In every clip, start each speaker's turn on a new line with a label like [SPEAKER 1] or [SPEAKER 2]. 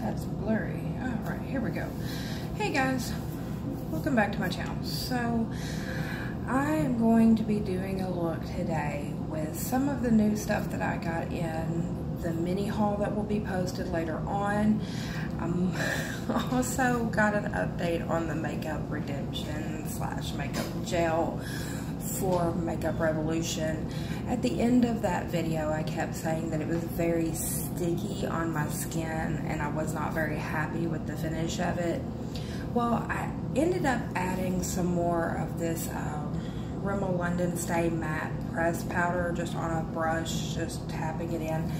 [SPEAKER 1] That's blurry. Alright, here we go. Hey guys, welcome back to my channel. So, I am going to be doing a look today with some of the new stuff that I got in the mini haul that will be posted later on. Also got an update on the Makeup Redemption / Makeup Gel for Makeup Revolution. At the end of that video, I kept saying that it was very sticky on my skin and I was not very happy with the finish of it. Well, I ended up adding some more of this Rimmel London Stay Matte Pressed Powder just on a brush, just tapping it in.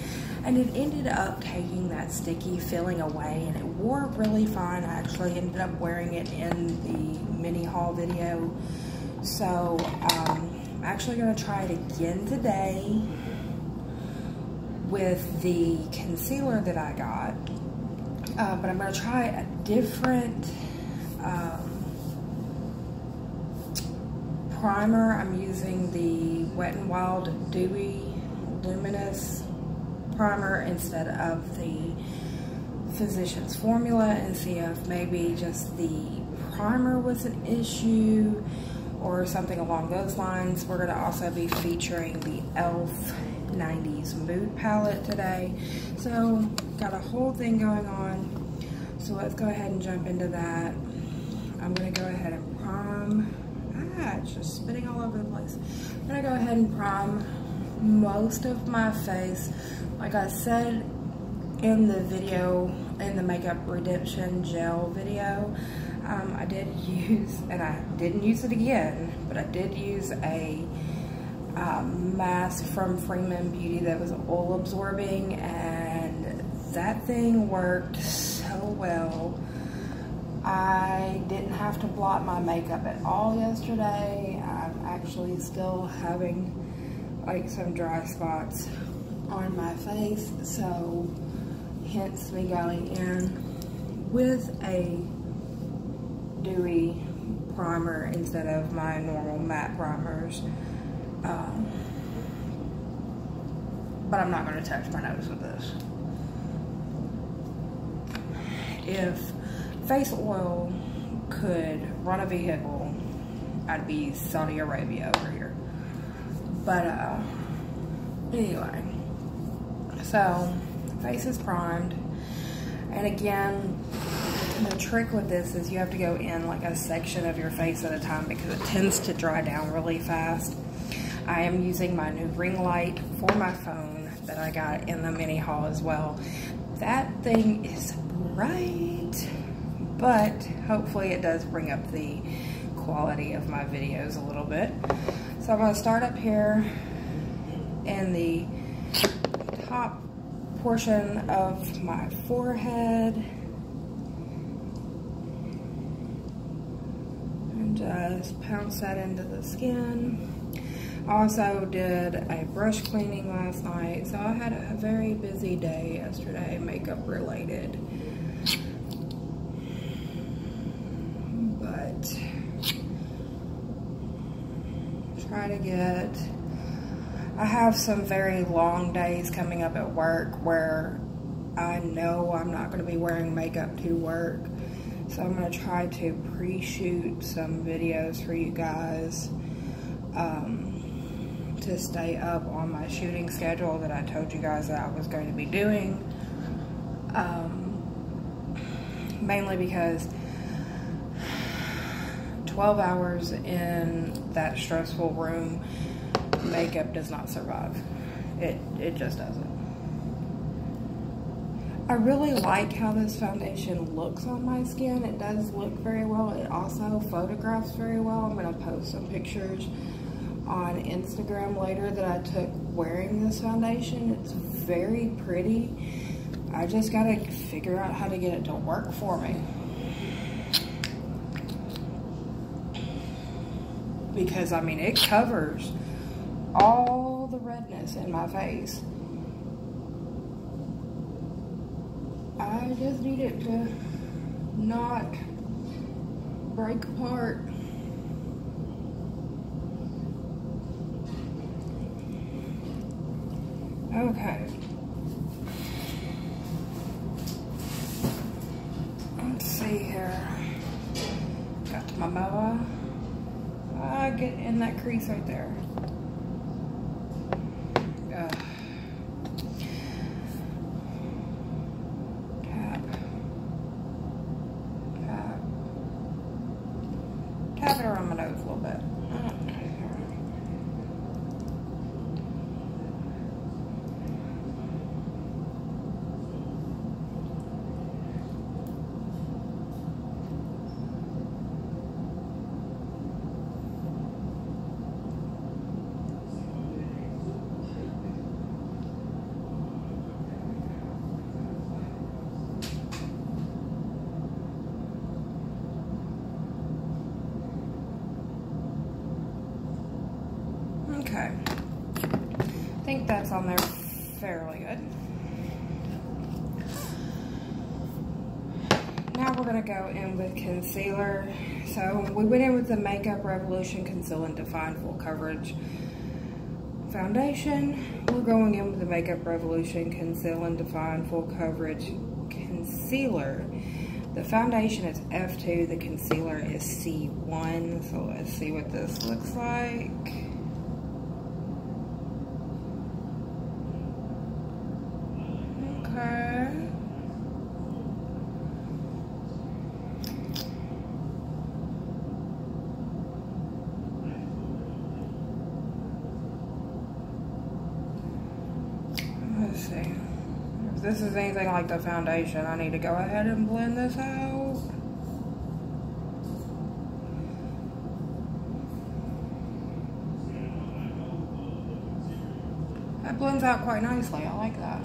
[SPEAKER 1] And it ended up taking that sticky feeling away, and it wore really fine. I actually ended up wearing it in the mini haul video. So, I'm actually going to try it again today with the concealer that I got. But I'm going to try a different primer. I'm using the Wet n Wild Dewy Luminous primer instead of the Physicians Formula, and see if maybe just the primer was an issue or something along those lines. We're going to also be featuring the e.l.f. 90s Mood Palette today. So, got a whole thing going on. So let's go ahead and jump into that. I'm going to go ahead and prime. It's just spitting all over the place. I'm going to go ahead and prime most of my face. Like I said in the video, in the Makeup Redemption Gel video, I did use, and I didn't use it again, but I did use a mask from Freeman Beauty that was oil absorbing, and that thing worked so well. I didn't have to blot my makeup at all yesterday. I'm actually still having like some dry spots on my face, so hence me going in with a dewy primer instead of my normal matte primers. But I'm not going to touch my nose with this. If face oil could run a vehicle, I'd be Saudi Arabia over here. But anyway, so face is primed, and again, the trick with this is you have to go in like a section of your face at a time because it tends to dry down really fast. I am using my new ring light for my phone that I got in the mini haul as well. That thing is bright, but hopefully it does bring up the quality of my videos a little bit. So I'm going to start up here in the top portion of my forehead and just pounce that into the skin. Also did a brush cleaning last night, so I had a very busy day yesterday, makeup related. But try to get, I have some very long days coming up at work where I know I'm not going to be wearing makeup to work. So I'm going to try to pre-shoot some videos for you guys to stay up on my shooting schedule that I told you guys that I was going to be doing. Mainly because 12 hours in that stressful room, makeup does not survive. It just doesn't. I really like how this foundation looks on my skin. It does look very well. It also photographs very well. I'm going to post some pictures on Instagram later that I took wearing this foundation. It's very pretty. I just got to figure out how to get it to work for me. Because, I mean, it covers all the redness in my face. I just need it to not break apart. Okay. my MOA. Get in that crease right there. Tap. Tap. Tap it around my nose a little bit. Okay, I think that's on there fairly good. Now we're gonna go in with concealer. So we went in with the Makeup Revolution Conceal and Define Full Coverage Foundation. We're going in with the Makeup Revolution Conceal and Define Full Coverage Concealer. The foundation is F2, the concealer is C1. So let's see what this looks like. Okay. Let's see. If this is anything like the foundation, I need to go ahead and blend this out. That blends out quite nicely. I like that.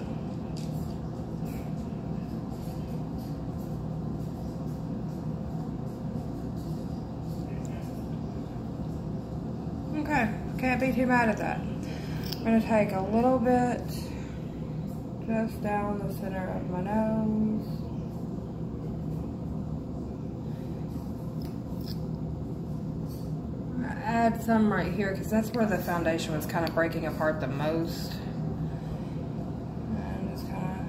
[SPEAKER 1] Okay, can't be too mad at that. I'm going to take a little bit just down the center of my nose. I'm going to add some right here because that's where the foundation was kind of breaking apart the most. And just kind of...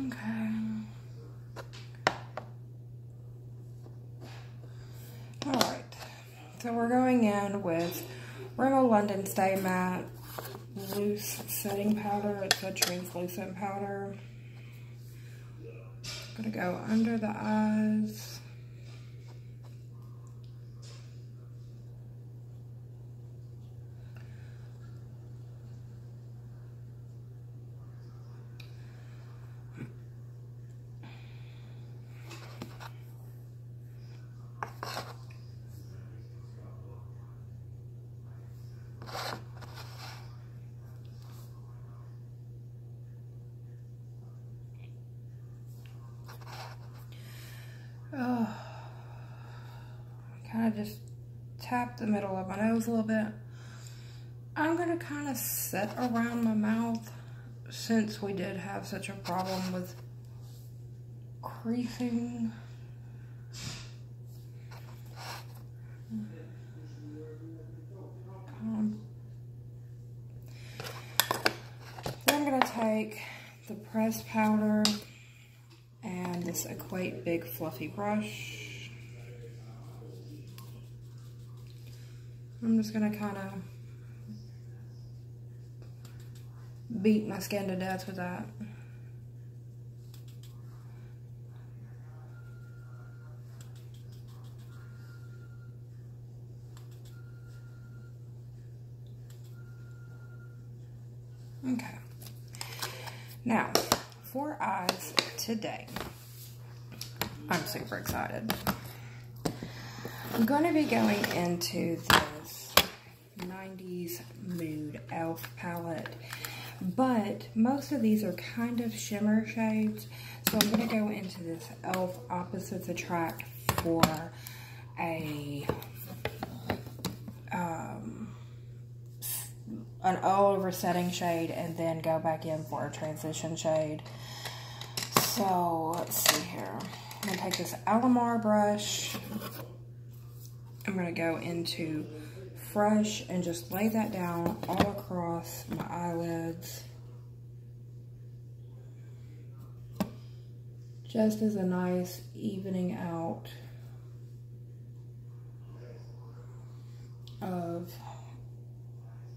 [SPEAKER 1] Okay. Alright. So we're going in with Rimmel London Stay Matte Loose Setting Powder. It's a translucent powder. I'm gonna go under the eyes. Kind of just tap the middle of my nose a little bit. I'm going to kind of set around my mouth since we did have such a problem with creasing. Then I'm going to take the pressed powder and this Equate Big Fluffy brush. I'm just gonna kind of beat my skin to death with that. Okay. Now, for eyes today, I'm super excited. I'm going to be going into this 90s Mood e.l.f. palette, but most of these are kind of shimmer shades, so I'm going to go into this e.l.f. Opposites Attract for an all over setting shade, and then go back in for a transition shade. So let's see here. I'm going to take this Alamar brush. I'm going to go into brush and just lay that down all across my eyelids. Just as a nice evening out of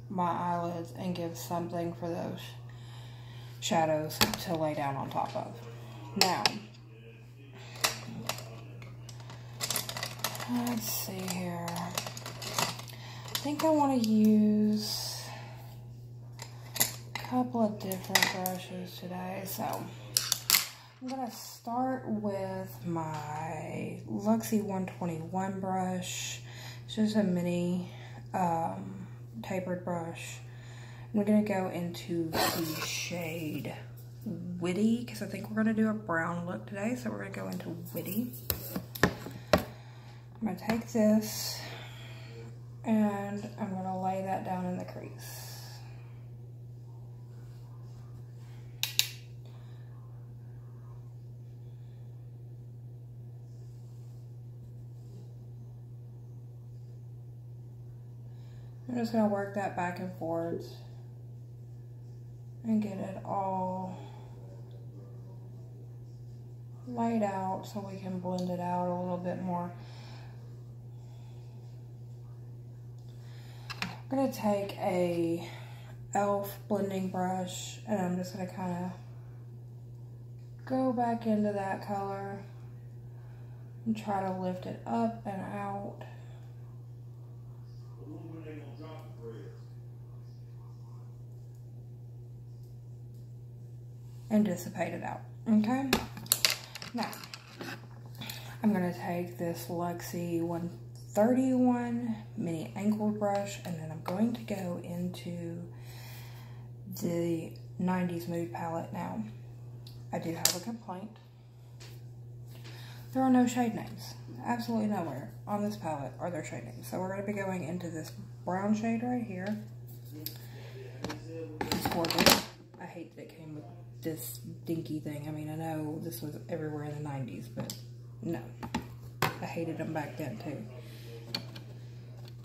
[SPEAKER 1] my eyelids and give something for those shadows to lay down on top of. Now, let's see here. I think I want to use a couple of different brushes today. So I'm going to start with my Luxie 121 brush. It's just a mini tapered brush. We're going to go into the shade Witty, because I think we're going to do a brown look today. So we're going to go into Witty. I'm going to take this and I'm going to lay that down in the crease. I'm just going to work that back and forth and get it all laid out so we can blend it out a little bit more. I'm going to take a e.l.f. blending brush and I'm just going to kind of go back into that color and try to lift it up and out. And dissipate it out, okay? Now, I'm gonna take this Luxie 131 mini angled brush and then I'm going to go into the 90s Mood palette. Now, I do have a complaint. There are no shade names. Absolutely nowhere on this palette are there shade names. So we're gonna be going into this brown shade right here. It's gorgeous. I hate that it came with this dinky thing. I mean, I know this was everywhere in the 90s, but no. I hated them back then too.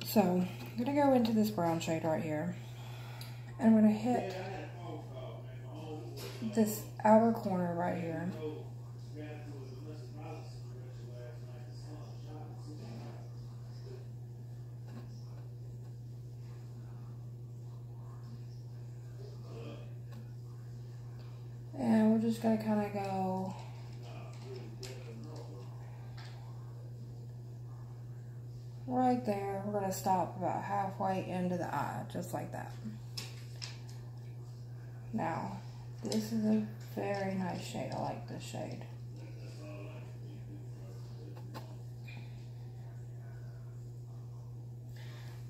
[SPEAKER 1] So, I'm gonna go into this brown shade right here. And I'm gonna hit this outer corner right here. And we're just going to kind of go right there. We're going to stop about halfway into the eye, just like that. Now, this is a very nice shade. I like this shade.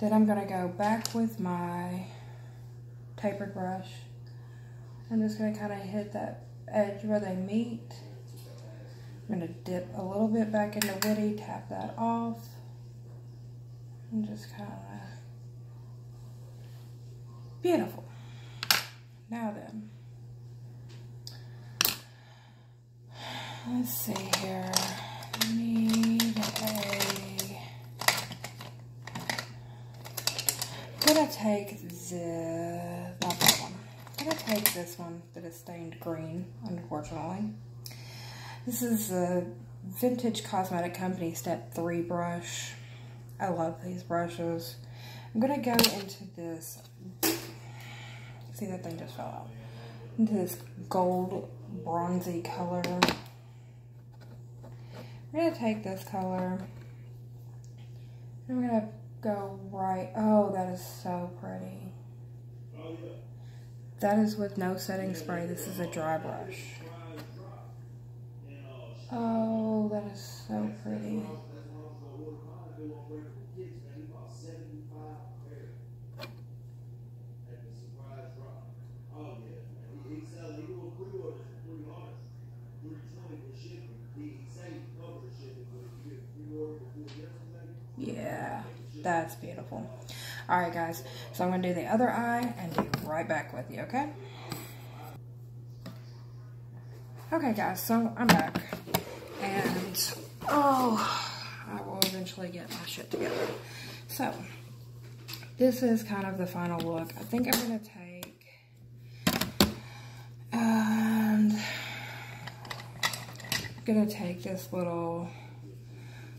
[SPEAKER 1] Then I'm going to go back with my tapered brush. I'm just going to kind of hit that edge where they meet. I'm going to dip a little bit back into Witty, tap that off, and just kind of beautiful. Now then, let's see here. I need I'm going to take not that one. I'm going to take this one that is stained green, unfortunately. This is a Vintage Cosmetic Company Step 3 brush. I love these brushes. I'm going to go into this, see that thing just fell out, into this gold bronzy color. I'm going to take this color, and I'm going to go right, oh, that is so pretty. That is with no setting spray. This is a dry brush. Oh, that is so pretty. Yeah, that's beautiful. Alright guys, so I'm going to do the other eye and be right back with you, okay? Okay guys, so I'm back. And, oh, I will eventually get my shit together. So, this is kind of the final look. I think I'm going to take and I'm going to take this little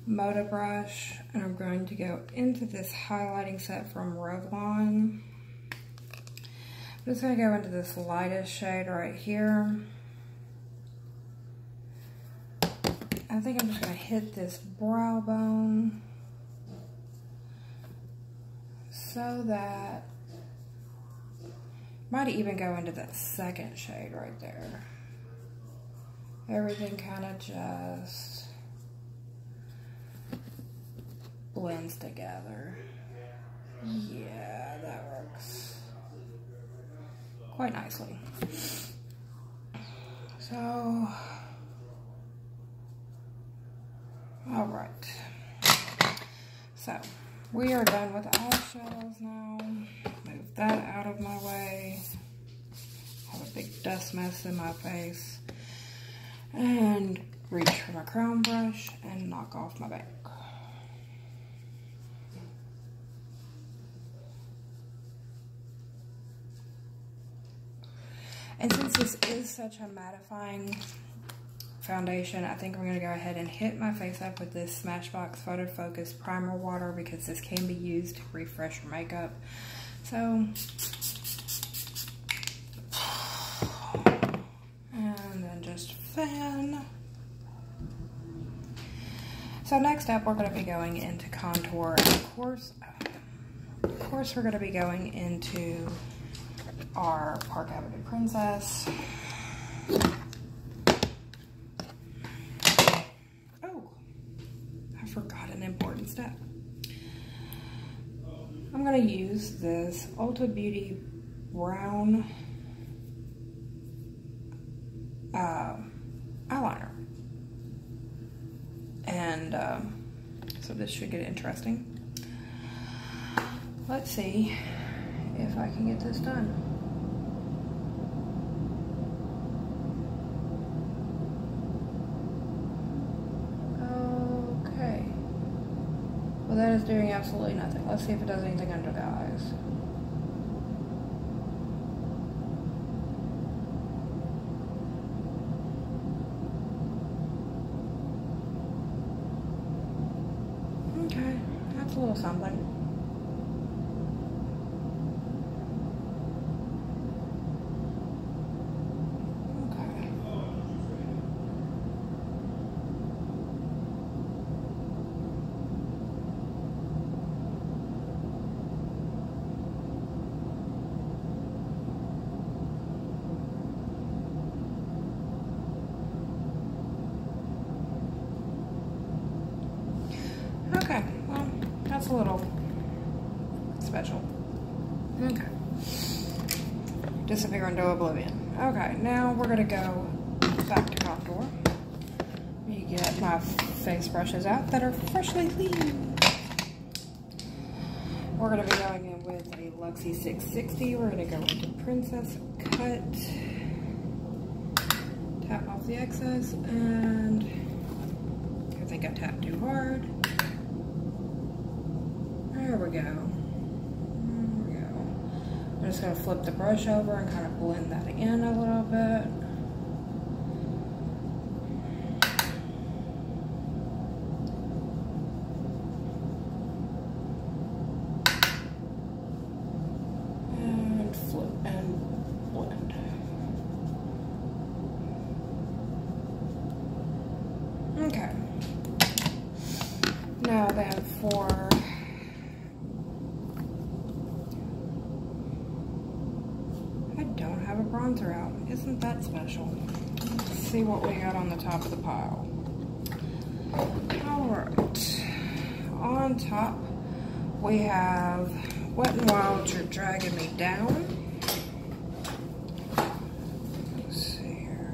[SPEAKER 1] Moda brush and I'm going to go into this highlighting set from Revlon. I'm just going to go into this lightest shade right here. I think I'm just going to hit this brow bone so that, might even go into that second shade right there. Everything kind of just blends together. Yeah, that works quite nicely. So, all right. So, we are done with eyeshadows now. Move that out of my way. Have a big dust mess in my face. And reach for my crown brush and knock off my bank. And since this is such a mattifying foundation, I think I'm going to go ahead and hit my face up with this Smashbox Photo Focus Primer Water because this can be used to refresh your makeup. So, and then just fan. So next up, we're going to be going into contour. And of course, we're going to be going into our Park Avenue Princess. Oh, I forgot an important step. I'm going to use this Ulta Beauty brown eyeliner. And so this should get interesting. Let's see if I can get this done. Okay. Well, that is doing absolutely nothing. Let's see if it does anything under the eyes. Okay, that's a little something. Okay, well, that's a little special. Okay. Disappear into oblivion. Okay, now we're gonna go back to contour. Let me get my face brushes out that are freshly clean. We're gonna be going in with a Luxie 660. We're gonna go into Princess Cut. Tap off the excess, and I think I tapped too hard. There we go. There we go. I'm just going to flip the brush over and kind of blend that in a little bit. And flip and blend. Okay. Now then for bronzer out. Isn't that special? Let's see what we got on the top of the pile. Alright. On top, we have Wet n Wild, You're Dragging Me Down. Let's see here.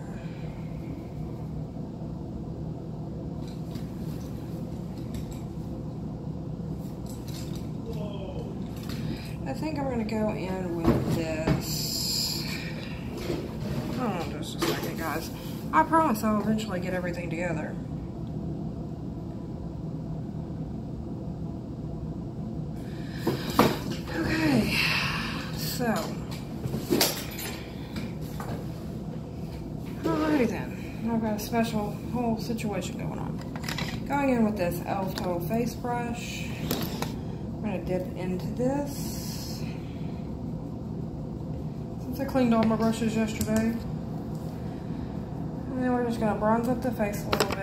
[SPEAKER 1] I think I'm going to go in with this. Hold on just a second, guys. I promise I'll eventually get everything together. So, alrighty then. I've got a special whole situation going on. Going in with this e.l.f. Total Face Brush. I'm going to dip into this. Since I cleaned all my brushes yesterday. And then we're just going to bronze up the face a little bit.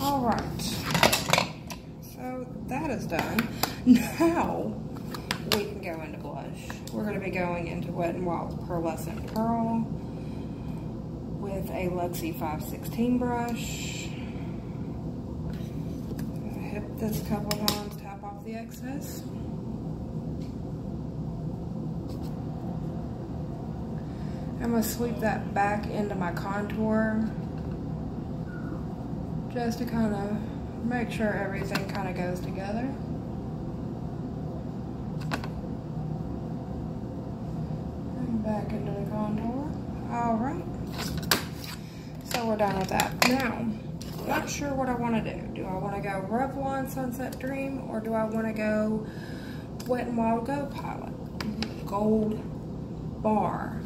[SPEAKER 1] Alright, so that is done. Now we can go into blush. We're going to be going into Wet n Wild Pearlescent Pearl with a Luxie 516 brush. Hit this a couple of times, tap off the excess. I'm going to sweep that back into my contour, just to kind of make sure everything kind of goes together. And back into the contour. Alright. So we're done with that. Now, not sure what I want to do. Do I want to go Revlon Sunset Dream, or do I want to go Wet n Wild Gold Bar?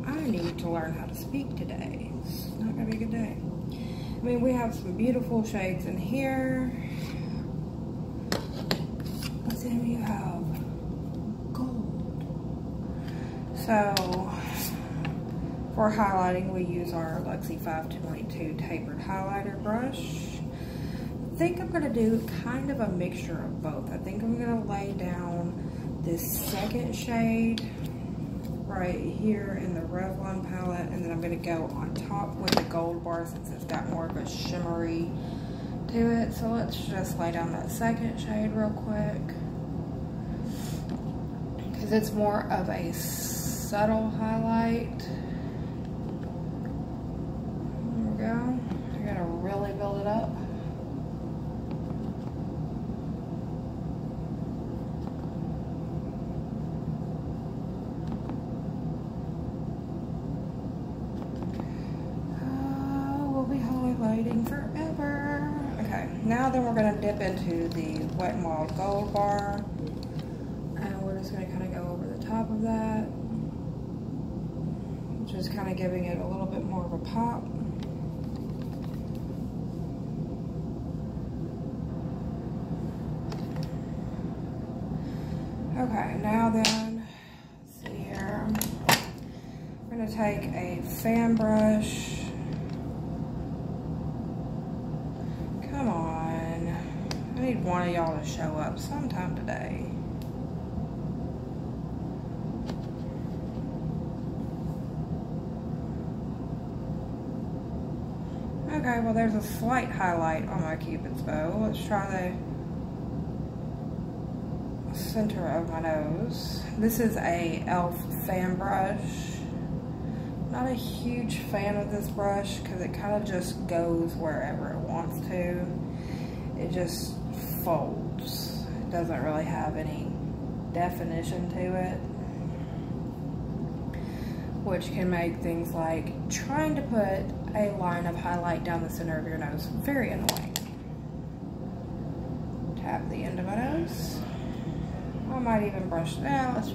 [SPEAKER 1] I need to learn how to speak today. It's not going to be a good day. I mean, we have some beautiful shades in here. But then you have gold. So, for highlighting, we use our Luxie 522 tapered highlighter brush. I think I'm going to do kind of a mixture of both. I think I'm going to lay down this second shade right here in the Revlon palette, and then I'm going to go on top with the gold bar since it's got more of a shimmery to it. So let's just lay down that second shade real quick, because it's more of a subtle highlight. There we go. I gotta really build it up. Highlighting forever. Okay, now then we're going to dip into the Wet n Wild Gold Bar, and we're just going to kind of go over the top of that, just kind of giving it a little bit more of a pop. Okay, now then, let's see here. I'm going to take a fan brush. Come on. I need one of y'all to show up sometime today. Okay, well there's a slight highlight on my Cupid's bow. Let's try the center of my nose. This is a e.l.f. fan brush. Not a huge fan of this brush because it kind of just goes wherever it wants to. It just folds. It doesn't really have any definition to it, which can make things like trying to put a line of highlight down the center of your nose very annoying. Tap the end of my nose. I might even brush it out.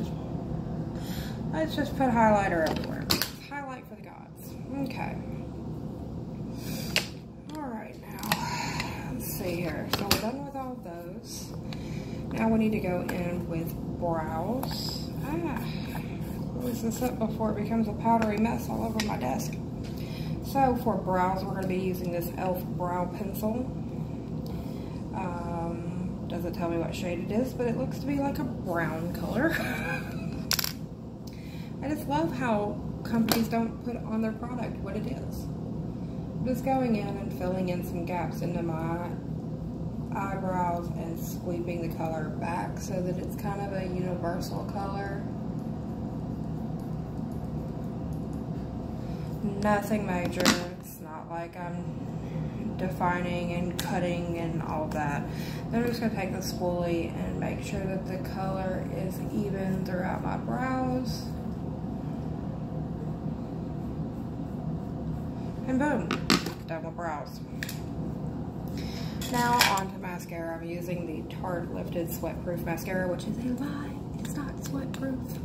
[SPEAKER 1] Let's just put highlighter everywhere. Highlight for the gods. Okay. Alright, now let's see here. So we're done with all of those. Now we need to go in with brows. Close this up before it becomes a powdery mess all over my desk. So for brows, we're going to be using this e.l.f. brow pencil. Doesn't tell me what shade it is, but it looks to be like a brown color. I just love how companies don't put on their product what it is. I'm just going in and filling in some gaps into my eyebrows and sweeping the color back so that it's kind of a universal color. Nothing major. It's not like I'm defining and cutting and all of that. Then I'm just going to take the spoolie and make sure that the color is even throughout my brows. And boom, done with brows. Now on to mascara. I'm using the Tarte Lifted Sweatproof Mascara, which is a lie. It's not sweatproof.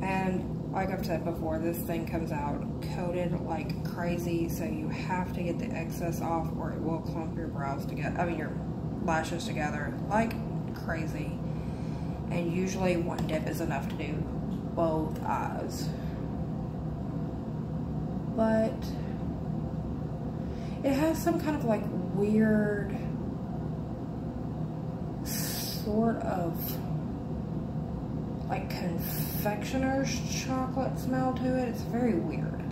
[SPEAKER 1] And like I've said before, this thing comes out coated like crazy, so you have to get the excess off or it will clump your brows together, I mean your lashes together like crazy. And usually one dip is enough to do both eyes. But it has some kind of like weird sort of like confectioner's chocolate smell to it. It's very weird.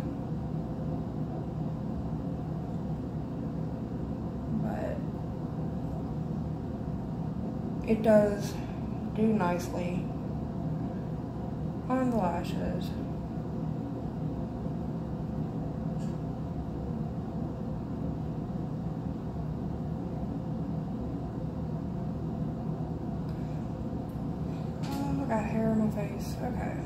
[SPEAKER 1] But it does do nicely on the lashes. I got hair on my face. Okay.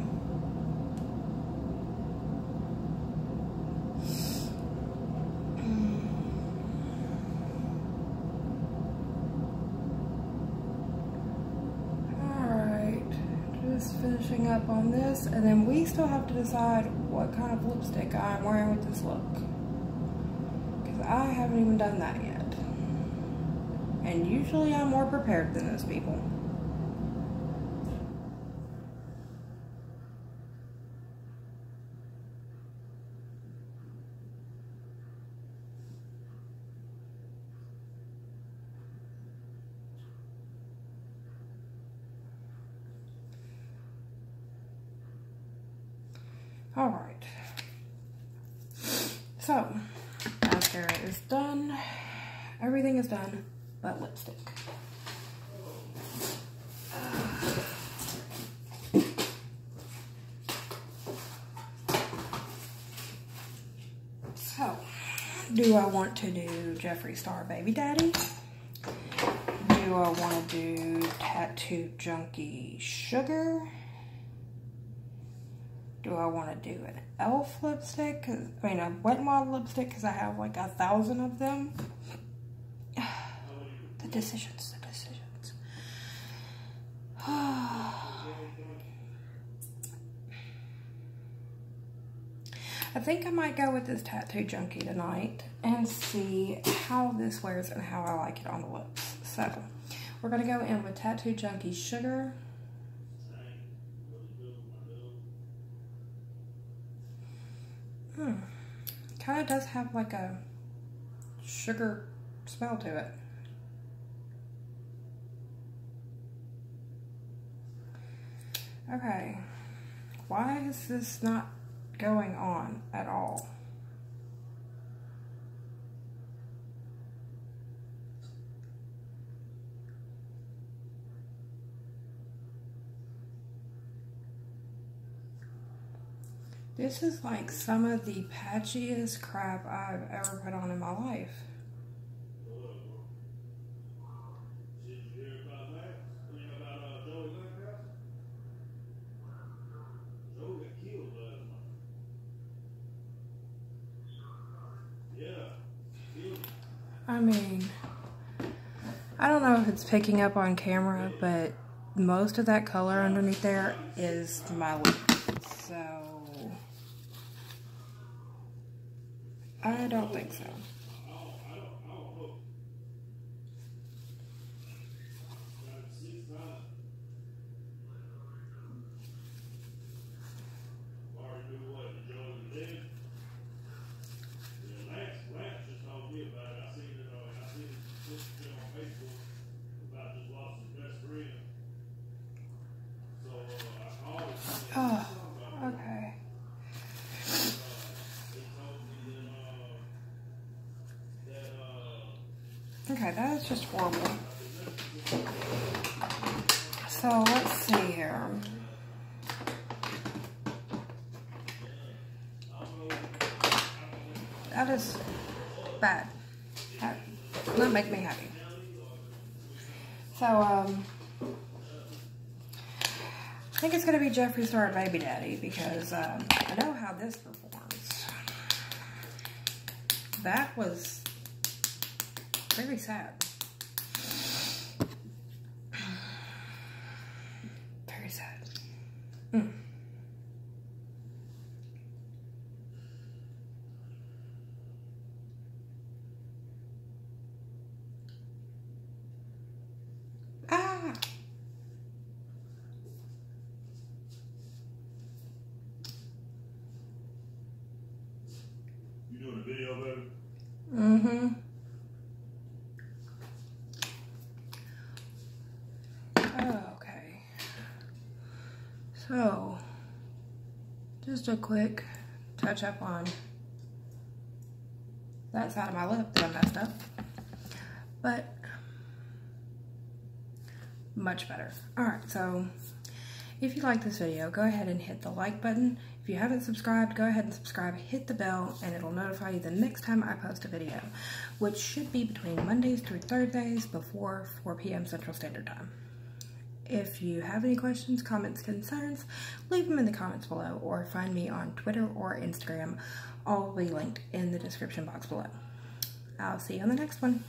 [SPEAKER 1] Alright. Just finishing up on this, and then we still have to decide what kind of lipstick I'm wearing with this look. Because I haven't even done that yet. And usually I'm more prepared than those people. Alright, so mascara is done, everything is done but lipstick. So, do I want to do Jeffree Star Baby Daddy? Do I want to do Tattoo Junkie Sugar? Do I want to do an e.l.f. lipstick? I mean, a Wet n Wild lipstick, because I have like 1,000 of them. The decisions. I think I might go with this Tattoo Junkie tonight and see how this wears and how I like it on the lips. So, we're going to go in with Tattoo Junkie Sugar. Kind of does have like a sugar smell to it. Okay, why is this not going on at all? This is like some of the patchiest crap I've ever put on in my life. I mean, I don't know if it's picking up on camera, but most of that color underneath there is my lip. So I don't think so. Oh, okay. Okay, that is just horrible. So let's see here. That is bad. Not make me happy. So, I think it's going to be Jeffree Star Baby Daddy because I know how this performs. That was very sad. Very sad. Ah!
[SPEAKER 2] You doing a video, baby?
[SPEAKER 1] Mm-hmm. Okay. So, just a quick touch up on that side of my lip that I messed up. But much better. Alright, so if you like this video, go ahead and hit the like button. If you haven't subscribed, go ahead and subscribe, hit the bell, and it'll notify you the next time I post a video, which should be between Mondays through Thursdays before 4 p.m. Central Standard Time. If you have any questions, comments, concerns, leave them in the comments below or find me on Twitter or Instagram. All will be linked in the description box below. I'll see you on the next one.